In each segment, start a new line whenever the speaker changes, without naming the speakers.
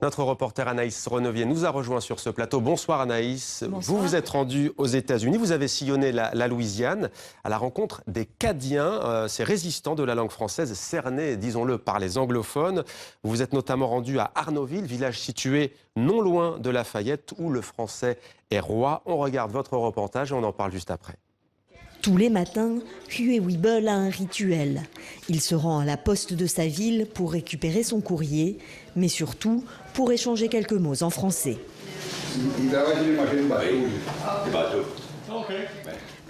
Notre reporter Anaïs Renevier nous a rejoint sur ce plateau. Bonsoir Anaïs.
Bonsoir.
Vous vous êtes rendue aux États-Unis, vous avez sillonné la Louisiane à la rencontre des Cadiens, ces résistants de la langue française, cernés, disons-le, par les anglophones. Vous vous êtes notamment rendu à Arnaudville, village situé non loin de Lafayette, où le français est roi. On regarde votre reportage et on en parle juste après.
Tous les matins, Huey Weeble a un rituel. Il se rend à la poste de sa ville pour récupérer son courrier, mais surtout pour échanger quelques mots en français.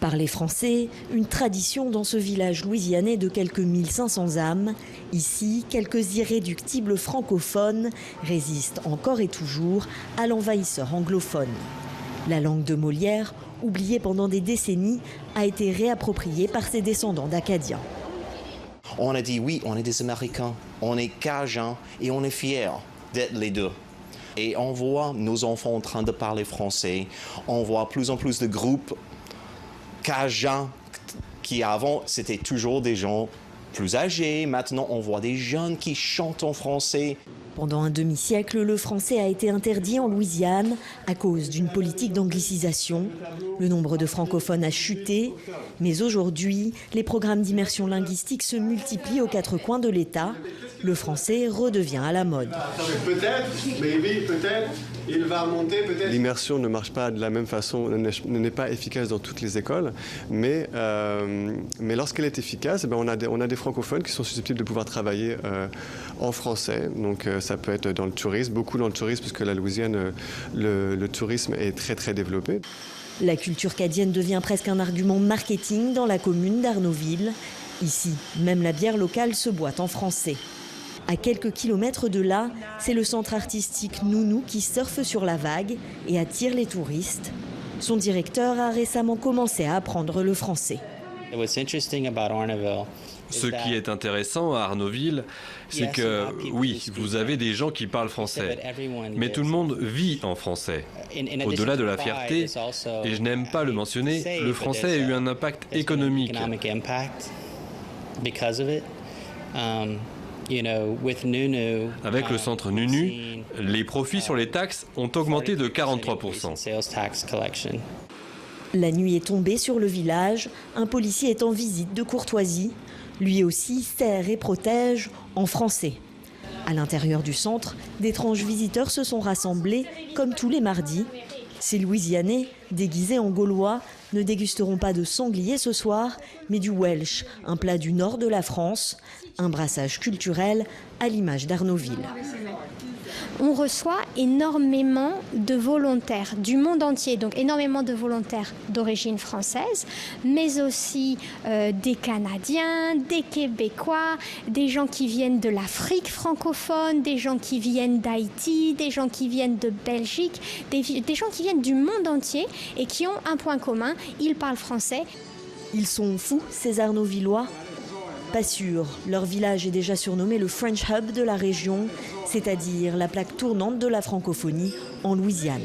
Parler français, une tradition dans ce village louisianais de quelques 1500 âmes. Ici, quelques irréductibles francophones résistent encore et toujours à l'envahisseur anglophone. La langue de Molière, oubliée pendant des décennies, a été réappropriée par ses descendants d'Acadiens.
On a dit oui, on est des Américains, on est Cajuns et on est fiers d'être les deux. Et on voit nos enfants en train de parler français, on voit plus en plus de groupes Cajuns qui avant c'était toujours des gens plus âgés, maintenant on voit des jeunes qui chantent en français.
Pendant un demi-siècle, le français a été interdit en Louisiane à cause d'une politique d'anglicisation. Le nombre de francophones a chuté, mais aujourd'hui, les programmes d'immersion linguistique se multiplient aux quatre coins de l'État. Le français redevient à la mode.
Peut-être, peut-être, il va monter, peut-être.
L'immersion ne marche pas de la même façon, n'est pas efficace dans toutes les écoles, mais lorsqu'elle est efficace, on a des francophones qui sont susceptibles de pouvoir travailler en français. Donc ça peut être dans le tourisme, beaucoup dans le tourisme, parce que la Louisiane, le tourisme est très très développé.
La culture cadienne devient presque un argument marketing dans la commune d'Arnaudville. Ici, même la bière locale se boit en français. À quelques kilomètres de là, c'est le centre artistique Nounou qui surfe sur la vague et attire les touristes. Son directeur a récemment commencé à apprendre le français.
Ce qui est intéressant à Arnaudville, c'est que, oui, vous avez des gens qui parlent français, mais tout le monde vit en français. Au-delà de la fierté, et je n'aime pas le mentionner, le français a eu un impact économique. Avec le centre Nunu, les profits sur les taxes ont augmenté de 43%.
La nuit est tombée sur le village, un policier est en visite de courtoisie. Lui aussi sert et protège en français. À l'intérieur du centre, d'étranges visiteurs se sont rassemblés, comme tous les mardis. Ces Louisianais, déguisés en Gaulois, ne dégusteront pas de sanglier ce soir, mais du Welsh, un plat du nord de la France, un brassage culturel à l'image d'Arnaudville.
On reçoit énormément de volontaires du monde entier, donc énormément de volontaires d'origine française, mais aussi des Canadiens, des Québécois, des gens qui viennent de l'Afrique francophone, des gens qui viennent d'Haïti, des gens qui viennent de Belgique, des gens qui viennent du monde entier et qui ont un point commun, ils parlent français.
Ils sont fous, ces Arnaudvillois ? Pas sûr, leur village est déjà surnommé le French Hub de la région, c'est-à-dire la plaque tournante de la francophonie en Louisiane.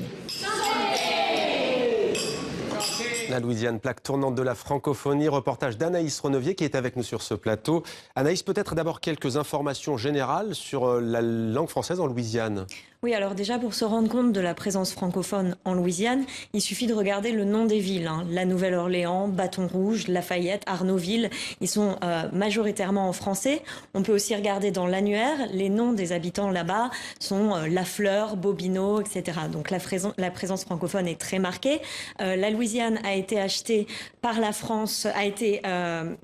La Louisiane, plaque tournante de la francophonie, reportage d'Anaïs Renevier qui est avec nous sur ce plateau. Anaïs, peut-être d'abord quelques informations générales sur la langue française en Louisiane.
Oui, alors déjà pour se rendre compte de la présence francophone en Louisiane, il suffit de regarder le nom des villes. La Nouvelle-Orléans, Bâton Rouge, Lafayette, Arnaudville, ils sont majoritairement en français. On peut aussi regarder dans l'annuaire, les noms des habitants là-bas sont Lafleur, Bobino, etc. Donc la présence francophone est très marquée. La Louisiane a été achetée par la France, a été un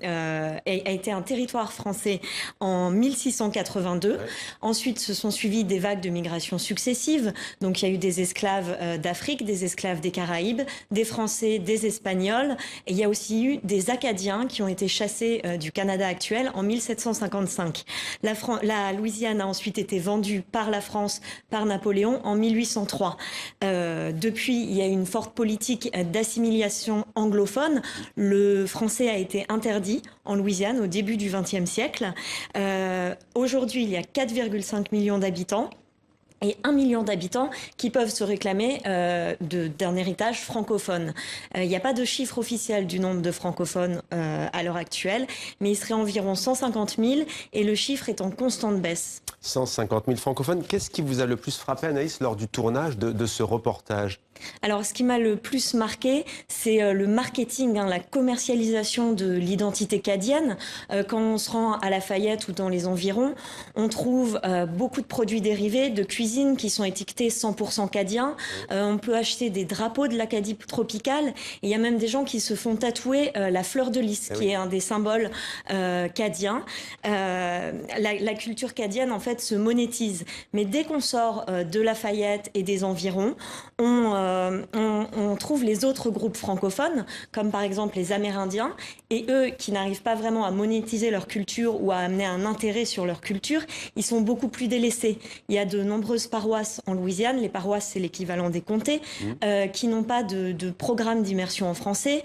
territoire français en 1682. Ouais. Ensuite, se sont suivies des vagues de migration successives. Donc il y a eu des esclaves d'Afrique, des esclaves des Caraïbes, des Français, des Espagnols. Et il y a aussi eu des Acadiens qui ont été chassés du Canada actuel en 1755. La Louisiane a ensuite été vendue par la France, par Napoléon en 1803. Depuis, il y a eu une forte politique d'assimilation anglophone. Le français a été interdit en Louisiane au début du XXe siècle. Aujourd'hui, il y a 4,5 millions d'habitants. et 1 million d'habitants qui peuvent se réclamer d'un héritage francophone. Il n'y a pas de chiffre officiel du nombre de francophones à l'heure actuelle, mais il serait environ 150 000 et le chiffre est en constante baisse.
150 000 francophones. Qu'est-ce qui vous a le plus frappé, Anaïs, lors du tournage de ce reportage ?
Alors, ce qui m'a le plus marqué, c'est le marketing, la commercialisation de l'identité cadienne. Quand on se rend à Lafayette ou dans les environs, on trouve beaucoup de produits dérivés de cuisine qui sont étiquetés 100% cadiens. On peut acheter des drapeaux de l'Acadie tropicale. Et il y a même des gens qui se font tatouer la fleur de lys, qui est un des symboles cadiens. La culture cadienne, en fait, se monétise. Mais dès qu'on sort de Lafayette et des environs, on trouve les autres groupes francophones, comme par exemple les Amérindiens, et eux qui n'arrivent pas vraiment à monétiser leur culture ou à amener un intérêt sur leur culture, ils sont beaucoup plus délaissés. Il y a de nombreuses paroisses en Louisiane, les paroisses c'est l'équivalent des comtés, qui n'ont pas de programme d'immersion en français,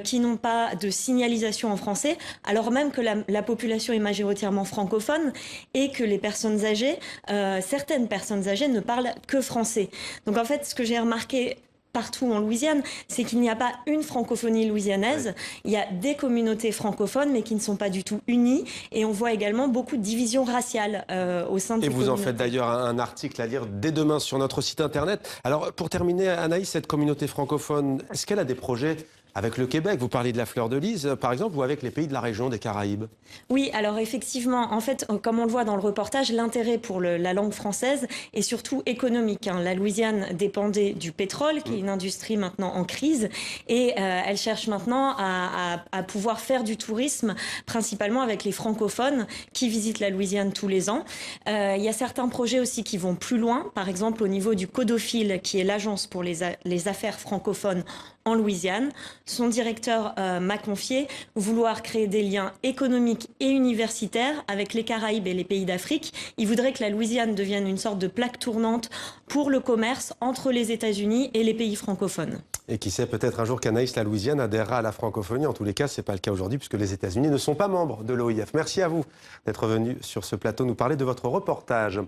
qui n'ont pas de signalisation en français, alors même que la population est majoritairement francophone et que les personnes âgées, certaines personnes âgées ne parlent que français. Donc en fait, ce que j'ai remarqué partout en Louisiane, c'est qu'il n'y a pas une francophonie louisianaise. Il y a des communautés francophones, mais qui ne sont pas du tout unies. Et on voit également beaucoup de divisions raciales au sein de ces communautés. Et vous en
faites d'ailleurs un article à lire dès demain sur notre site internet. Alors, pour terminer, Anaïs, cette communauté francophone, est-ce qu'elle a des projets avec le Québec? Vous parlez de la fleur de lys, par exemple, ou avec les pays de la région des Caraïbes?
Oui, alors effectivement, en fait, comme on le voit dans le reportage, l'intérêt pour la langue française est surtout économique. La Louisiane dépendait du pétrole, qui est une industrie maintenant en crise, et elle cherche maintenant à pouvoir faire du tourisme, principalement avec les francophones qui visitent la Louisiane tous les ans. Il y a certains projets aussi qui vont plus loin, par exemple au niveau du Codophile, qui est l'agence pour les affaires francophones en Louisiane. Son directeur m'a confié vouloir créer des liens économiques et universitaires avec les Caraïbes et les pays d'Afrique. Il voudrait que la Louisiane devienne une sorte de plaque tournante pour le commerce entre les États-Unis et les pays francophones.
Et qui sait, peut-être un jour qu'Anaïs, la Louisiane, adhérera à la francophonie. En tous les cas, ce n'est pas le cas aujourd'hui puisque les États-Unis ne sont pas membres de l'OIF. Merci à vous d'être venu sur ce plateau nous parler de votre reportage.